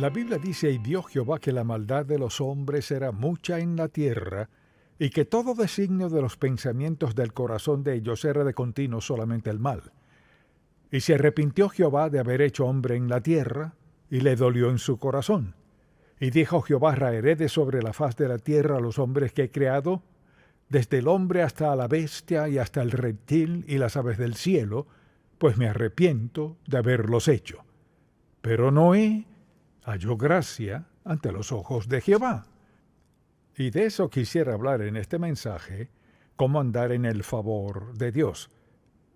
La Biblia dice, y vio Jehová que la maldad de los hombres era mucha en la tierra, y que todo designio de los pensamientos del corazón de ellos era de continuo solamente el mal. Y se arrepintió Jehová de haber hecho hombre en la tierra, y le dolió en su corazón. Y dijo Jehová, raeré de sobre la faz de la tierra a los hombres que he creado, desde el hombre hasta la bestia y hasta el reptil y las aves del cielo, pues me arrepiento de haberlos hecho. Pero Noé halló gracia ante los ojos de Jehová. Y de eso quisiera hablar en este mensaje, cómo andar en el favor de Dios.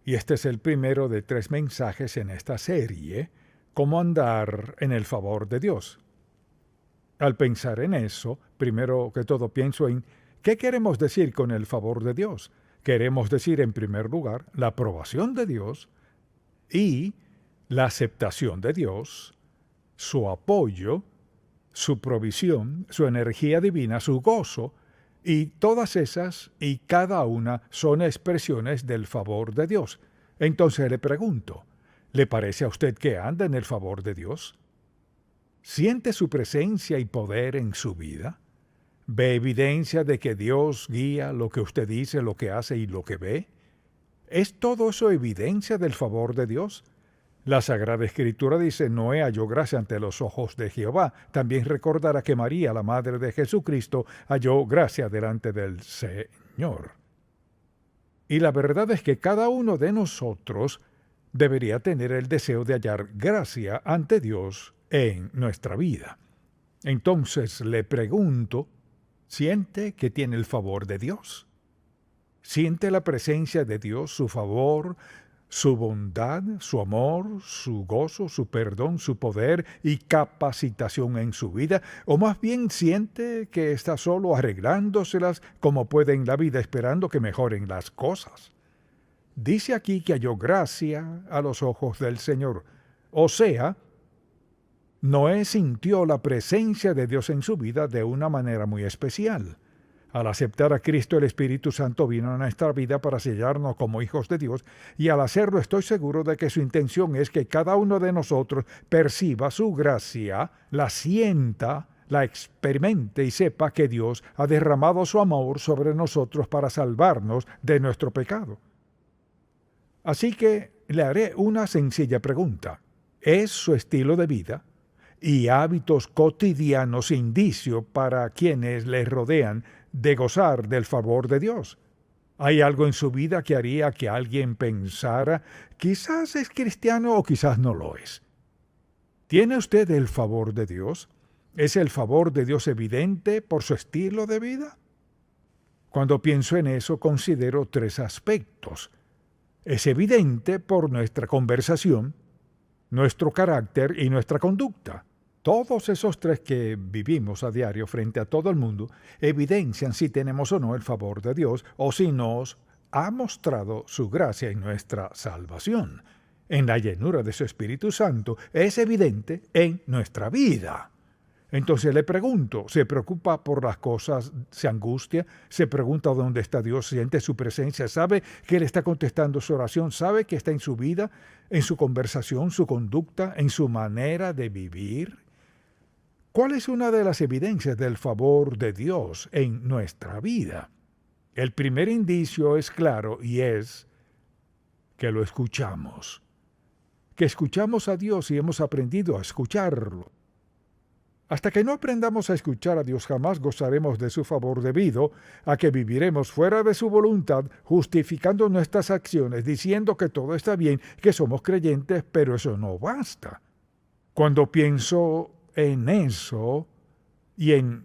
Y este es el primero de 3 mensajes en esta serie, cómo andar en el favor de Dios. Al pensar en eso, primero que todo pienso en ¿qué queremos decir con el favor de Dios? Queremos decir, en primer lugar, la aprobación de Dios y la aceptación de Dios, su apoyo, su provisión, su energía divina, su gozo, y todas esas y cada una son expresiones del favor de Dios. Entonces le pregunto, ¿le parece a usted que anda en el favor de Dios? ¿Siente su presencia y poder en su vida? ¿Ve evidencia de que Dios guía lo que usted dice, lo que hace y lo que ve? ¿Es todo eso evidencia del favor de Dios? La Sagrada Escritura dice, Noé halló gracia ante los ojos de Jehová. También recordará que María, la Madre de Jesucristo, halló gracia delante del Señor. Y la verdad es que cada uno de nosotros debería tener el deseo de hallar gracia ante Dios en nuestra vida. Entonces le pregunto, ¿siente que tiene el favor de Dios? ¿Siente la presencia de Dios, su favor, su bondad, su amor, su gozo, su perdón, su poder y capacitación en su vida? ¿O más bien siente que está solo arreglándoselas como puede en la vida, esperando que mejoren las cosas? Dice aquí que halló gracia a los ojos del Señor. O sea, Noé sintió la presencia de Dios en su vida de una manera muy especial. Al aceptar a Cristo, el Espíritu Santo vino a nuestra vida para sellarnos como hijos de Dios, y al hacerlo estoy seguro de que su intención es que cada uno de nosotros perciba su gracia, la sienta, la experimente y sepa que Dios ha derramado su amor sobre nosotros para salvarnos de nuestro pecado. Así que le haré una sencilla pregunta. ¿Es su estilo de vida y hábitos cotidianos indicio para quienes le rodean de gozar del favor de Dios? ¿Hay algo en su vida que haría que alguien pensara, quizás es cristiano o quizás no lo es? ¿Tiene usted el favor de Dios? ¿Es el favor de Dios evidente por su estilo de vida? Cuando pienso en eso, considero 3 aspectos. Es evidente por nuestra conversación, nuestro carácter y nuestra conducta. Todos esos 3 que vivimos a diario frente a todo el mundo evidencian si tenemos o no el favor de Dios o si nos ha mostrado su gracia en nuestra salvación. En la llenura de su Espíritu Santo es evidente en nuestra vida. Entonces le pregunto, ¿se preocupa por las cosas, se angustia, se pregunta dónde está Dios, siente su presencia, sabe que Él está contestando su oración, sabe que está en su vida, en su conversación, su conducta, en su manera de vivir? ¿Cuál es una de las evidencias del favor de Dios en nuestra vida? El primer indicio es claro y es que lo escuchamos. Que escuchamos a Dios y hemos aprendido a escucharlo. Hasta que no aprendamos a escuchar a Dios, jamás gozaremos de su favor debido a que viviremos fuera de su voluntad, justificando nuestras acciones, diciendo que todo está bien, que somos creyentes, pero eso no basta. Cuando pienso en eso y en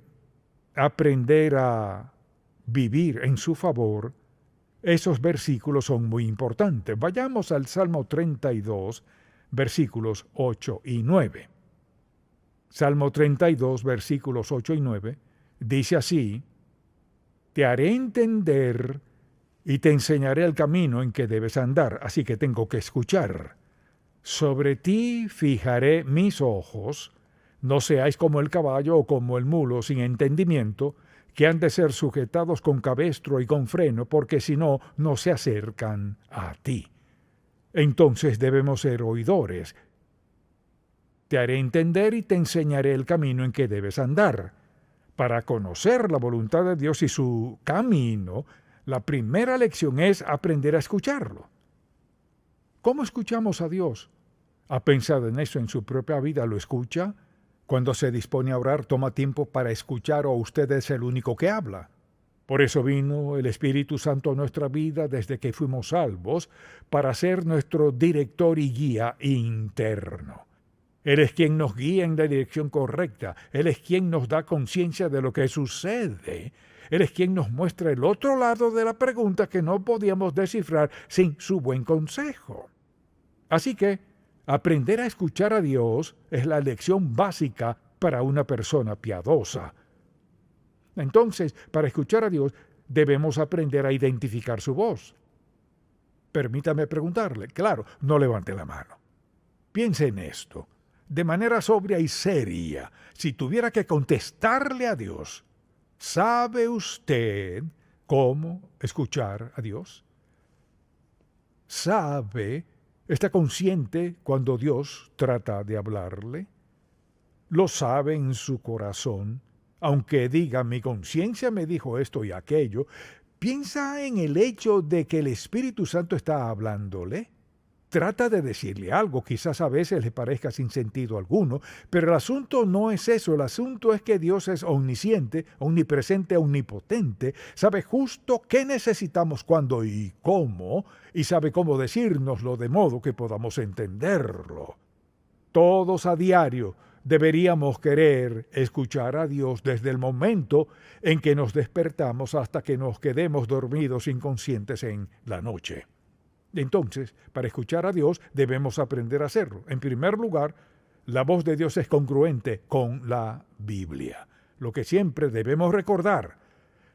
aprender a vivir en su favor, esos versículos son muy importantes. Vayamos al Salmo 32, versículos 8 y 9. Salmo 32, versículos 8 y 9, dice así, te haré entender y te enseñaré el camino en que debes andar, así que tengo que escuchar. Sobre ti fijaré mis ojos, no seáis como el caballo o como el mulo sin entendimiento, que han de ser sujetados con cabestro y con freno, porque si no, no se acercan a ti. Entonces debemos ser oidores. te haré entender y te enseñaré el camino en que debes andar. Para conocer la voluntad de Dios y su camino, la primera lección es aprender a escucharlo. ¿Cómo escuchamos a Dios? ¿Ha pensado en eso en su propia vida? ¿Lo escucha? Cuando se dispone a orar, ¿toma tiempo para escuchar o usted es el único que habla? Por eso vino el Espíritu Santo a nuestra vida desde que fuimos salvos, para ser nuestro director y guía interno. Él es quien nos guía en la dirección correcta. Él es quien nos da conciencia de lo que sucede. Él es quien nos muestra el otro lado de la pregunta que no podíamos descifrar sin su buen consejo. Así que, aprender a escuchar a Dios es la lección básica para una persona piadosa. Entonces, para escuchar a Dios, debemos aprender a identificar su voz. Permítame preguntarle, claro, no levante la mano. Piense en esto, de manera sobria y seria, si tuviera que contestarle a Dios, ¿sabe usted cómo escuchar a Dios? ¿Está consciente cuando Dios trata de hablarle? ¿Lo sabe en su corazón? Aunque diga, mi conciencia me dijo esto y aquello, ¿piensa en el hecho de que el Espíritu Santo está hablándole? Trata de decirle algo, quizás a veces le parezca sin sentido alguno, pero el asunto no es eso, el asunto es que Dios es omnisciente, omnipresente, omnipotente, sabe justo qué necesitamos, cuándo y cómo, y sabe cómo decírnoslo de modo que podamos entenderlo. Todos a diario deberíamos querer escuchar a Dios desde el momento en que nos despertamos hasta que nos quedemos dormidos inconscientes en la noche. Entonces, para escuchar a Dios debemos aprender a hacerlo. En primer lugar, la voz de Dios es congruente con la Biblia. Lo que siempre debemos recordar,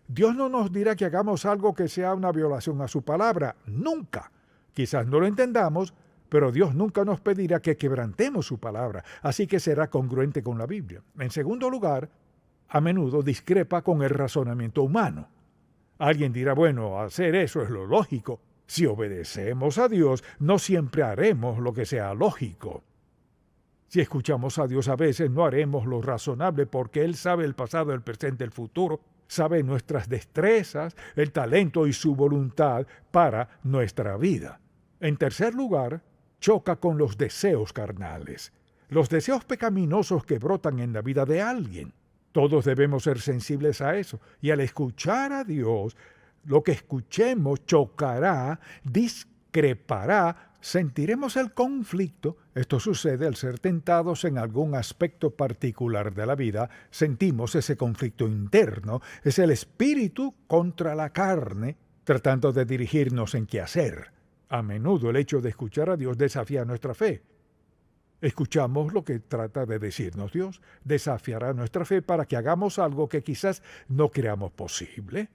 Dios no nos dirá que hagamos algo que sea una violación a su palabra. Nunca. Quizás no lo entendamos, pero Dios nunca nos pedirá que quebrantemos su palabra, así que será congruente con la Biblia. En segundo lugar, a menudo discrepa con el razonamiento humano. Alguien dirá, bueno, hacer eso es lo lógico. Si obedecemos a Dios, no siempre haremos lo que sea lógico. Si escuchamos a Dios a veces, no haremos lo razonable porque Él sabe el pasado, el presente, el futuro, sabe nuestras destrezas, el talento y su voluntad para nuestra vida. En tercer lugar, choca con los deseos carnales, los deseos pecaminosos que brotan en la vida de alguien. Todos debemos ser sensibles a eso, y al escuchar a Dios, lo que escuchemos chocará, discrepará, sentiremos el conflicto. Esto sucede al ser tentados en algún aspecto particular de la vida, sentimos ese conflicto interno, es el espíritu contra la carne, tratando de dirigirnos en qué hacer. A menudo el hecho de escuchar a Dios desafía nuestra fe. Escuchamos lo que trata de decirnos Dios, desafiará nuestra fe para que hagamos algo que quizás no creamos posible.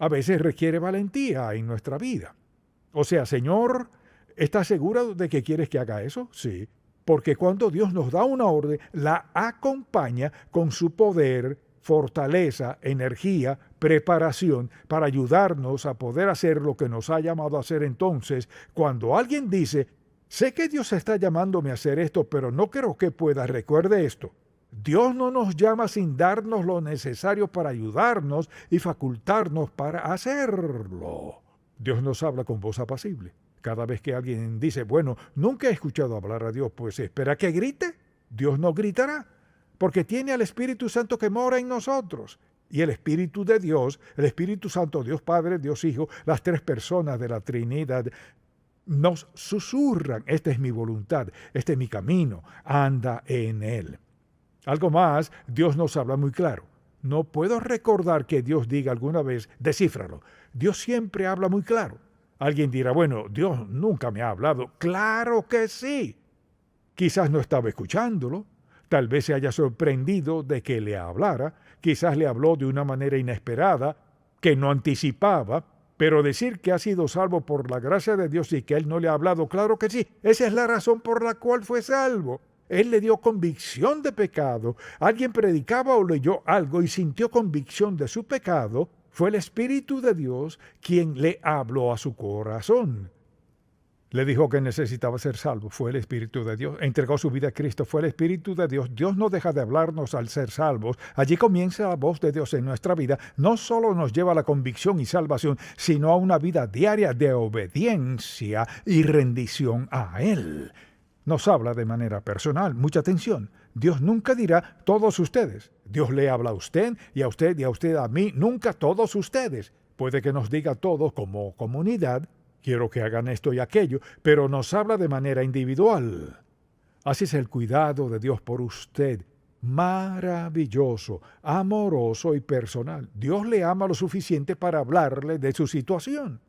A veces requiere valentía en nuestra vida. O sea, Señor, ¿estás seguro de que quieres que haga eso? Sí, porque cuando Dios nos da una orden, la acompaña con su poder, fortaleza, energía, preparación para ayudarnos a poder hacer lo que nos ha llamado a hacer. Entonces, cuando alguien dice, sé que Dios está llamándome a hacer esto, pero no creo que pueda, recuerde esto. Dios no nos llama sin darnos lo necesario para ayudarnos y facultarnos para hacerlo. Dios nos habla con voz apacible. Cada vez que alguien dice, bueno, nunca he escuchado hablar a Dios, pues espera que grite. Dios no gritará, porque tiene al Espíritu Santo que mora en nosotros. Y el Espíritu de Dios, el Espíritu Santo, Dios Padre, Dios Hijo, las tres personas de la Trinidad, nos susurran, esta es mi voluntad, este es mi camino, anda en él. Algo más, Dios nos habla muy claro. No puedo recordar que Dios diga alguna vez, descífralo. Dios siempre habla muy claro. Alguien dirá, bueno, Dios nunca me ha hablado. ¡Claro que sí! Quizás no estaba escuchándolo. Tal vez se haya sorprendido de que le hablara. Quizás le habló de una manera inesperada, que no anticipaba. Pero decir que ha sido salvo por la gracia de Dios y que Él no le ha hablado, claro que sí. Esa es la razón por la cual fue salvo. Él le dio convicción de pecado. Alguien predicaba o leyó algo y sintió convicción de su pecado. Fue el Espíritu de Dios quien le habló a su corazón. Le dijo que necesitaba ser salvo, fue el Espíritu de Dios. Entregó su vida a Cristo, fue el Espíritu de Dios. Dios no deja de hablarnos al ser salvos. Allí comienza la voz de Dios en nuestra vida. No solo nos lleva a la convicción y salvación, sino a una vida diaria de obediencia y rendición a Él. Nos habla de manera personal. Mucha atención. Dios nunca dirá todos ustedes. Dios le habla a usted y a usted y a usted a mí. Nunca todos ustedes. Puede que nos diga todos como comunidad. Quiero que hagan esto y aquello, pero nos habla de manera individual. Así es el cuidado de Dios por usted. Maravilloso, amoroso y personal. Dios le ama lo suficiente para hablarle de su situación.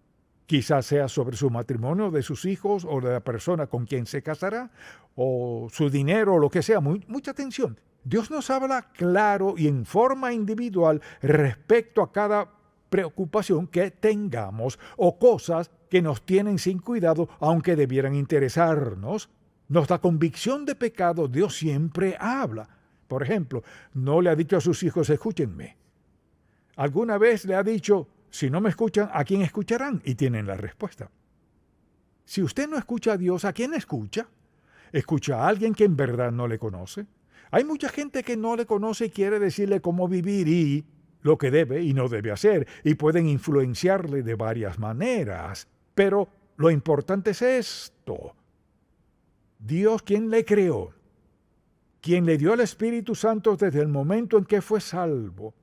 Quizás sea sobre su matrimonio, de sus hijos o de la persona con quien se casará, o su dinero o lo que sea. Mucha atención. Dios nos habla claro y en forma individual respecto a cada preocupación que tengamos o cosas que nos tienen sin cuidado, aunque debieran interesarnos. Nos da convicción de pecado. Dios siempre habla. Por ejemplo, no le ha dicho a sus hijos, escúchenme. ¿Alguna vez le ha dicho, si no me escuchan, ¿a quién escucharán? Y tienen la respuesta. Si usted no escucha a Dios, ¿a quién escucha? ¿Escucha a alguien que en verdad no le conoce? Hay mucha gente que no le conoce y quiere decirle cómo vivir y lo que debe y no debe hacer, y pueden influenciarle de varias maneras. Pero lo importante es esto. Dios, quien le creó, quien le dio el Espíritu Santo desde el momento en que fue salvo,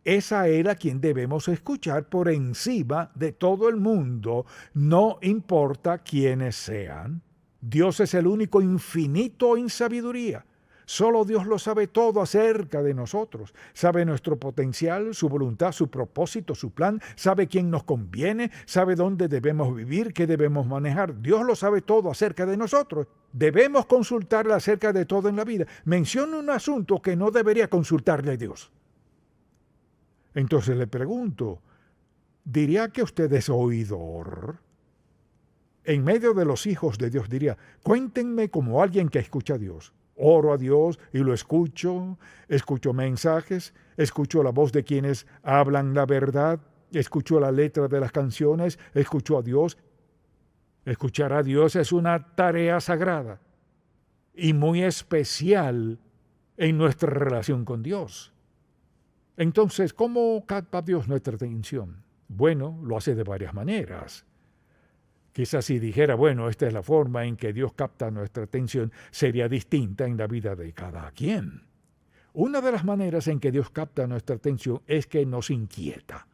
es a Él a quien debemos escuchar por encima de todo el mundo, no importa quiénes sean. Dios es el único infinito en sabiduría. Solo Dios lo sabe todo acerca de nosotros. Sabe nuestro potencial, su voluntad, su propósito, su plan. Sabe quién nos conviene, sabe dónde debemos vivir, qué debemos manejar. Dios lo sabe todo acerca de nosotros. Debemos consultarle acerca de todo en la vida. Menciona un asunto que no debería consultarle a Dios. Entonces le pregunto, ¿diría que usted es oidor? En medio de los hijos de Dios diría, cuéntenme como alguien que escucha a Dios. Oro a Dios y lo escucho mensajes, escucho la voz de quienes hablan la verdad, escucho la letra de las canciones, escucho a Dios. Escuchar a Dios es una tarea sagrada y muy especial en nuestra relación con Dios. Entonces, ¿cómo capta Dios nuestra atención? Bueno, lo hace de varias maneras. Quizás si dijera, bueno, esta es la forma en que Dios capta nuestra atención, sería distinta en la vida de cada quien. Una de las maneras en que Dios capta nuestra atención es que nos inquieta.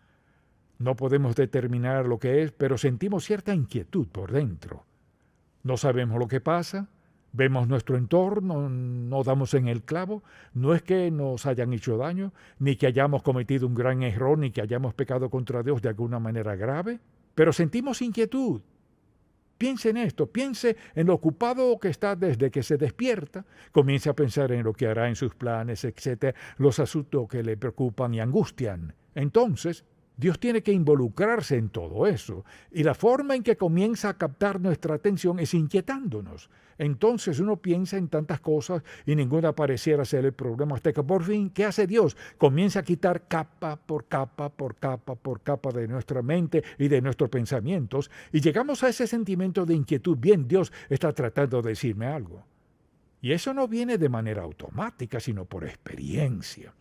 No podemos determinar lo que es, pero sentimos cierta inquietud por dentro. No sabemos lo que pasa, vemos nuestro entorno, no damos en el clavo. No es que nos hayan hecho daño, ni que hayamos cometido un gran error, ni que hayamos pecado contra Dios de alguna manera grave, pero sentimos inquietud. Piense en esto, piense en lo ocupado que está desde que se despierta, comience a pensar en lo que hará en sus planes, etc., los asuntos que le preocupan y angustian. Entonces, Dios tiene que involucrarse en todo eso, y la forma en que comienza a captar nuestra atención es inquietándonos. Entonces uno piensa en tantas cosas y ninguna pareciera ser el problema, hasta que por fin, ¿qué hace Dios? Comienza a quitar capa por capa por capa por capa de nuestra mente y de nuestros pensamientos, y llegamos a ese sentimiento de inquietud. Bien, Dios está tratando de decirme algo. Y eso no viene de manera automática, sino por experiencia.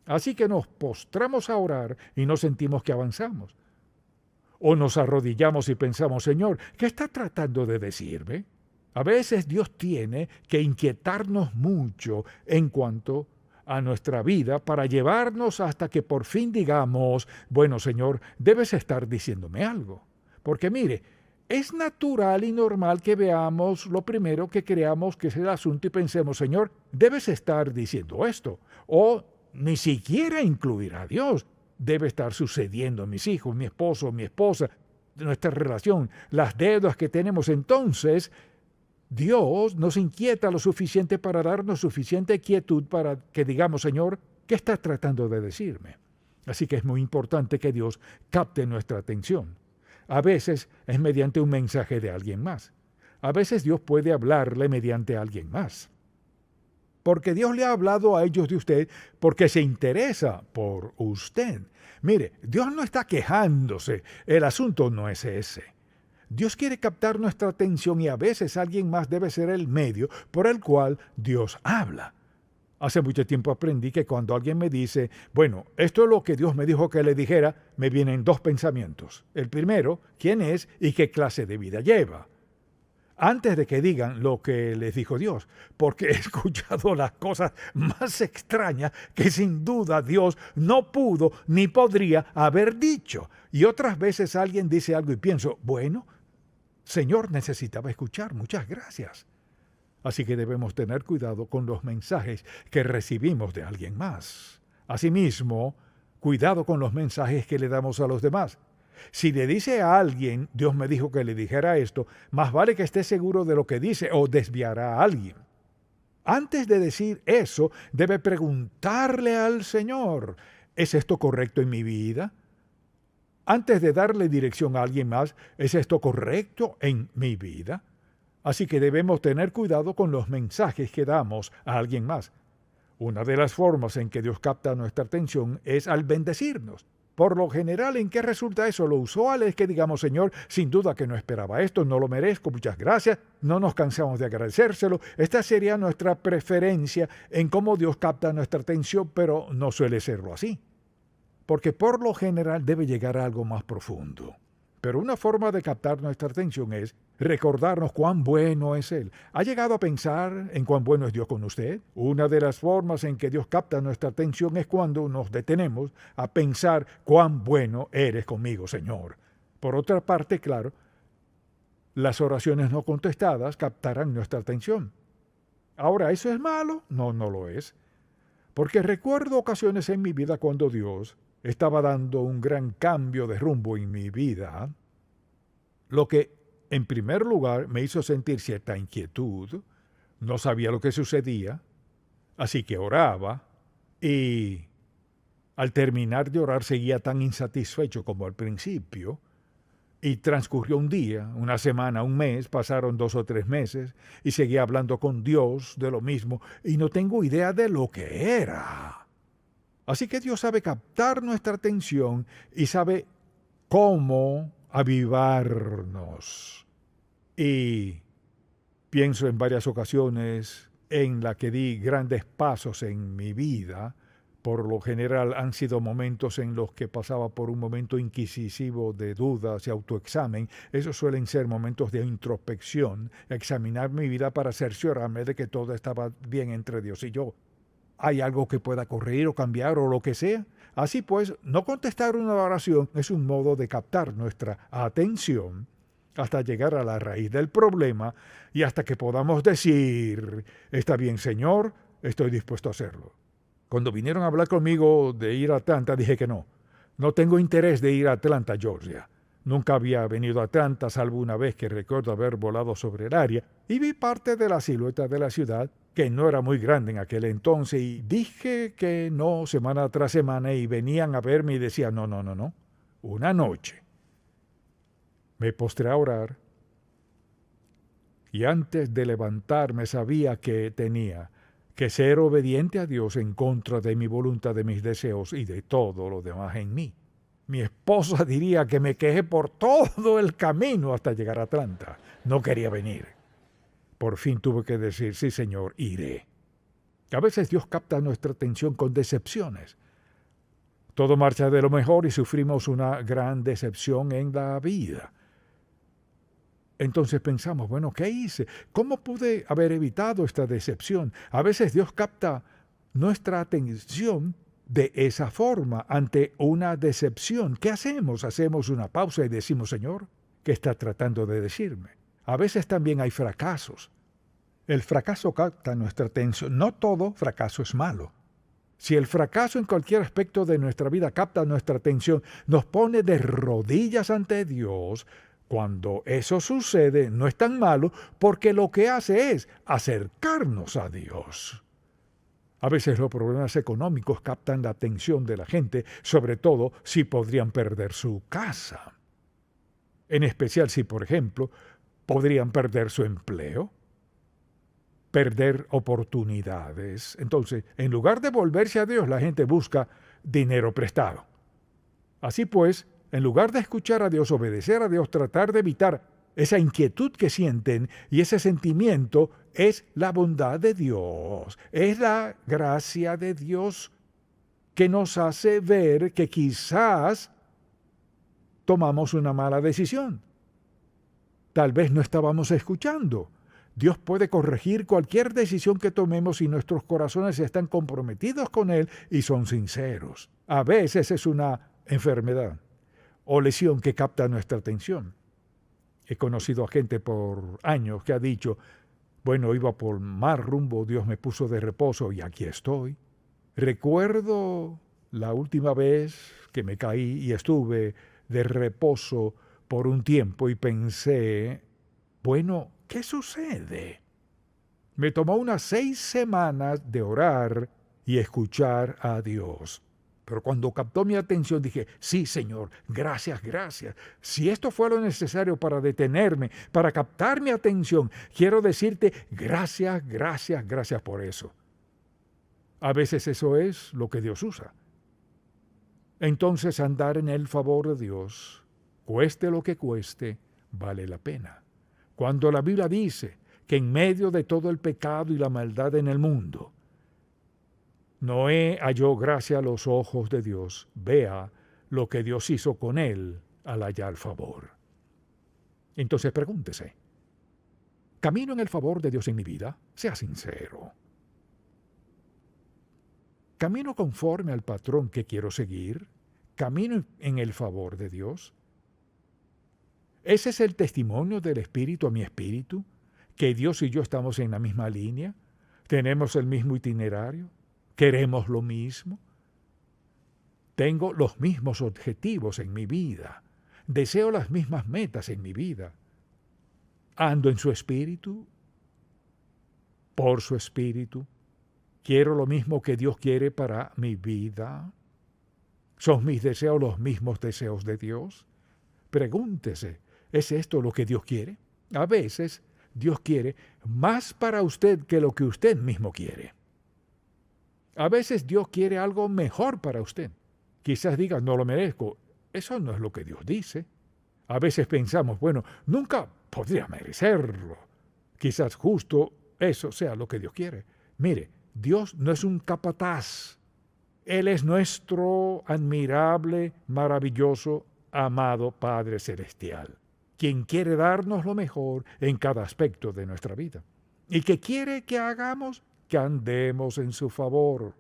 Así que nos postramos a orar y no sentimos que avanzamos. O nos arrodillamos y pensamos, Señor, ¿qué está tratando de decirme? A veces Dios tiene que inquietarnos mucho en cuanto a nuestra vida para llevarnos hasta que por fin digamos, bueno, Señor, debes estar diciéndome algo. Porque mire, es natural y normal que veamos lo primero que creamos que es el asunto y pensemos, Señor, debes estar diciendo esto. O ni siquiera incluir a Dios. Debe estar sucediendo en mis hijos, mi esposo, mi esposa, nuestra relación, las deudas que tenemos. Entonces, Dios nos inquieta lo suficiente para darnos suficiente quietud para que digamos, Señor, ¿qué estás tratando de decirme? Así que es muy importante que Dios capte nuestra atención. A veces es mediante un mensaje de alguien más. A veces Dios puede hablarle mediante alguien más. Porque Dios le ha hablado a ellos de usted porque se interesa por usted. Mire, Dios no está quejándose. El asunto no es ese. Dios quiere captar nuestra atención y a veces alguien más debe ser el medio por el cual Dios habla. Hace mucho tiempo aprendí que cuando alguien me dice, bueno, esto es lo que Dios me dijo que le dijera, me vienen dos pensamientos. El primero, ¿quién es y qué clase de vida lleva? Antes de que digan lo que les dijo Dios, porque he escuchado las cosas más extrañas que sin duda Dios no pudo ni podría haber dicho. Y otras veces alguien dice algo y pienso, bueno, Señor, necesitaba escuchar, muchas gracias. Así que debemos tener cuidado con los mensajes que recibimos de alguien más. Asimismo, cuidado con los mensajes que le damos a los demás. Si le dice a alguien, Dios me dijo que le dijera esto, más vale que esté seguro de lo que dice o desviará a alguien. Antes de decir eso, debe preguntarle al Señor, ¿es esto correcto en mi vida? Antes de darle dirección a alguien más, ¿es esto correcto en mi vida? Así que debemos tener cuidado con los mensajes que damos a alguien más. Una de las formas en que Dios capta nuestra atención es al bendecirnos. Por lo general, ¿en qué resulta eso? Lo usual es que digamos, Señor, sin duda que no esperaba esto, no lo merezco, muchas gracias, no nos cansamos de agradecérselo. Esta sería nuestra preferencia en cómo Dios capta nuestra atención, pero no suele serlo así. Porque por lo general debe llegar a algo más profundo. Pero una forma de captar nuestra atención es recordarnos cuán bueno es Él. ¿Ha llegado a pensar en cuán bueno es Dios con usted? Una de las formas en que Dios capta nuestra atención es cuando nos detenemos a pensar cuán bueno eres conmigo, Señor. Por otra parte, claro, las oraciones no contestadas captarán nuestra atención. Ahora, ¿eso es malo? No, no lo es. Porque recuerdo ocasiones en mi vida cuando Dios estaba dando un gran cambio de rumbo en mi vida, lo que en primer lugar me hizo sentir cierta inquietud, no sabía lo que sucedía, así que oraba y al terminar de orar seguía tan insatisfecho como al principio y transcurrió un día, una semana, un mes, pasaron 2 o 3 meses y seguía hablando con Dios de lo mismo y no tengo idea de lo que era. Así que Dios sabe captar nuestra atención y sabe cómo avivarnos. Y pienso en varias ocasiones en la que di grandes pasos en mi vida. Por lo general han sido momentos en los que pasaba por un momento inquisitivo de dudas y autoexamen. Esos suelen ser momentos de introspección, examinar mi vida para cerciorarme de que todo estaba bien entre Dios y yo. ¿Hay algo que pueda corregir o cambiar o lo que sea? Así pues, no contestar una oración es un modo de captar nuestra atención hasta llegar a la raíz del problema y hasta que podamos decir, está bien, Señor, estoy dispuesto a hacerlo. Cuando vinieron a hablar conmigo de ir a Atlanta, dije que no. No tengo interés de ir a Atlanta, Georgia. Nunca había venido a Atlanta, salvo una vez que recuerdo haber volado sobre el área y vi parte de la silueta de la ciudad, que no era muy grande en aquel entonces, y dije que no semana tras semana y venían a verme y decían, no. Una noche me postré a orar y antes de levantarme sabía que tenía que ser obediente a Dios en contra de mi voluntad, de mis deseos y de todo lo demás en mí. Mi esposa diría que me quejé por todo el camino hasta llegar a Atlanta. No quería venir. Por fin tuve que decir, sí, Señor, iré. A veces Dios capta nuestra atención con decepciones. Todo marcha de lo mejor y sufrimos una gran decepción en la vida. Entonces pensamos, bueno, ¿qué hice? ¿Cómo pude haber evitado esta decepción? A veces Dios capta nuestra atención de esa forma ante una decepción. ¿Qué hacemos? Hacemos una pausa y decimos, Señor, ¿qué está tratando de decirme? A veces también hay fracasos. El fracaso capta nuestra atención. No todo fracaso es malo. Si el fracaso en cualquier aspecto de nuestra vida capta nuestra atención, nos pone de rodillas ante Dios. Cuando eso sucede, no es tan malo porque lo que hace es acercarnos a Dios. A veces los problemas económicos captan la atención de la gente, sobre todo si podrían perder su casa. En especial si, por ejemplo, podrían perder su empleo, perder oportunidades. Entonces, en lugar de volverse a Dios, la gente busca dinero prestado. Así pues, en lugar de escuchar a Dios, obedecer a Dios, tratar de evitar esa inquietud que sienten y ese sentimiento es la bondad de Dios, es la gracia de Dios que nos hace ver que quizás tomamos una mala decisión. Tal vez no estábamos escuchando. Dios puede corregir cualquier decisión que tomemos si nuestros corazones están comprometidos con Él y son sinceros. A veces es una enfermedad o lesión que capta nuestra atención. He conocido a gente por años que ha dicho, bueno, iba por mal rumbo, Dios me puso de reposo y aquí estoy. Recuerdo la última vez que me caí y estuve de reposo por un tiempo y pensé, bueno, ¿qué sucede? Me tomó unas 6 semanas de orar y escuchar a Dios. Pero cuando captó mi atención dije, sí, Señor, gracias, gracias. Si esto fue lo necesario para detenerme, para captar mi atención, quiero decirte gracias, gracias, gracias por eso. A veces eso es lo que Dios usa. Entonces andar en el favor de Dios, cueste lo que cueste, vale la pena. Cuando la Biblia dice que en medio de todo el pecado y la maldad en el mundo, Noé halló gracia a los ojos de Dios. Vea lo que Dios hizo con él al hallar favor. Entonces pregúntese, ¿camino en el favor de Dios en mi vida? Sea sincero. ¿Camino conforme al patrón que quiero seguir? ¿Camino en el favor de Dios? ¿Ese es el testimonio del Espíritu a mi espíritu? ¿Que Dios y yo estamos en la misma línea? ¿Tenemos el mismo itinerario? ¿Queremos lo mismo? Tengo los mismos objetivos en mi vida. Deseo las mismas metas en mi vida. ¿Ando en su espíritu? ¿Por su espíritu? ¿Quiero lo mismo que Dios quiere para mi vida? ¿Son mis deseos los mismos deseos de Dios? Pregúntese, ¿es esto lo que Dios quiere? A veces Dios quiere más para usted que lo que usted mismo quiere. A veces Dios quiere algo mejor para usted. Quizás diga, no lo merezco. Eso no es lo que Dios dice. A veces pensamos, bueno, nunca podría merecerlo. Quizás justo eso sea lo que Dios quiere. Mire, Dios no es un capataz. Él es nuestro admirable, maravilloso, amado Padre Celestial, quien quiere darnos lo mejor en cada aspecto de nuestra vida. ¿Y qué quiere que hagamos? Que andemos en su favor.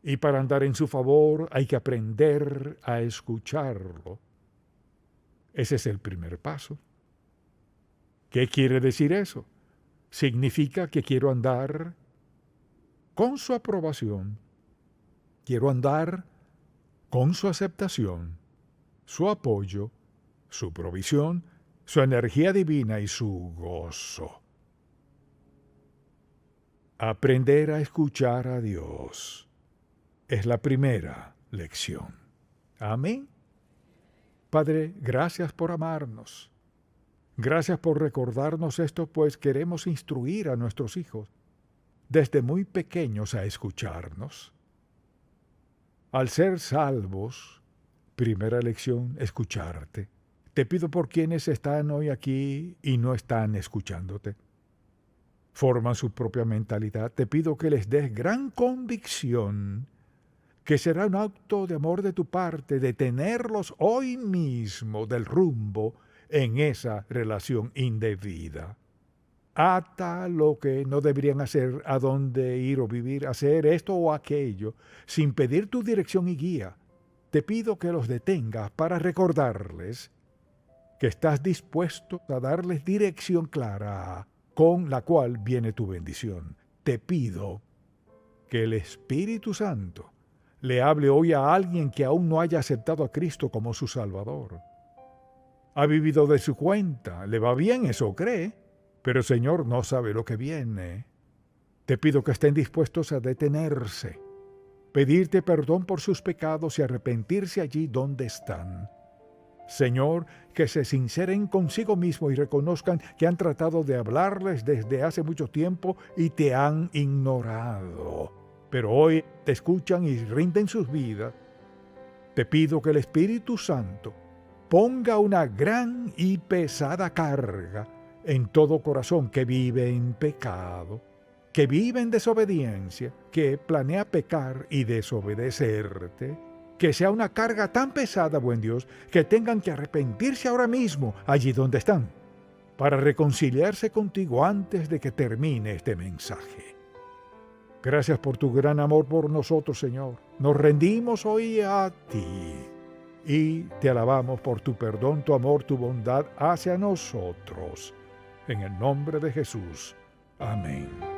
Y para andar en su favor hay que aprender a escucharlo. Ese es el primer paso. ¿Qué quiere decir eso? Significa que quiero andar con su aprobación. Quiero andar con su aceptación, su apoyo, su provisión, su energía divina y su gozo. Aprender a escuchar a Dios es la primera lección. Amén. Padre, gracias por amarnos. Gracias por recordarnos esto, pues queremos instruir a nuestros hijos desde muy pequeños a escucharnos. Al ser salvos, primera lección, escucharte. Te pido por quienes están hoy aquí y no están escuchándote. Forman su propia mentalidad. Te pido que les des gran convicción, que será un acto de amor de tu parte, detenerlos hoy mismo del rumbo en esa relación indebida. Ata lo que no deberían hacer, a dónde ir o vivir, hacer esto o aquello, sin pedir tu dirección y guía. Te pido que los detengas para recordarles que estás dispuesto a darles dirección clara, con la cual viene tu bendición. Te pido que el Espíritu Santo le hable hoy a alguien que aún no haya aceptado a Cristo como su Salvador. Ha vivido de su cuenta, le va bien, eso cree, pero el Señor no sabe lo que viene. Te pido que estén dispuestos a detenerse, pedirte perdón por sus pecados y arrepentirse allí donde están. Señor, que se sinceren consigo mismo y reconozcan que han tratado de hablarles desde hace mucho tiempo y te han ignorado. Pero hoy te escuchan y rinden sus vidas. Te pido que el Espíritu Santo ponga una gran y pesada carga en todo corazón que vive en pecado, que vive en desobediencia, que planea pecar y desobedecerte. Que sea una carga tan pesada, buen Dios, que tengan que arrepentirse ahora mismo, allí donde están, para reconciliarse contigo antes de que termine este mensaje. Gracias por tu gran amor por nosotros, Señor. Nos rendimos hoy a ti y te alabamos por tu perdón, tu amor, tu bondad hacia nosotros. En el nombre de Jesús. Amén.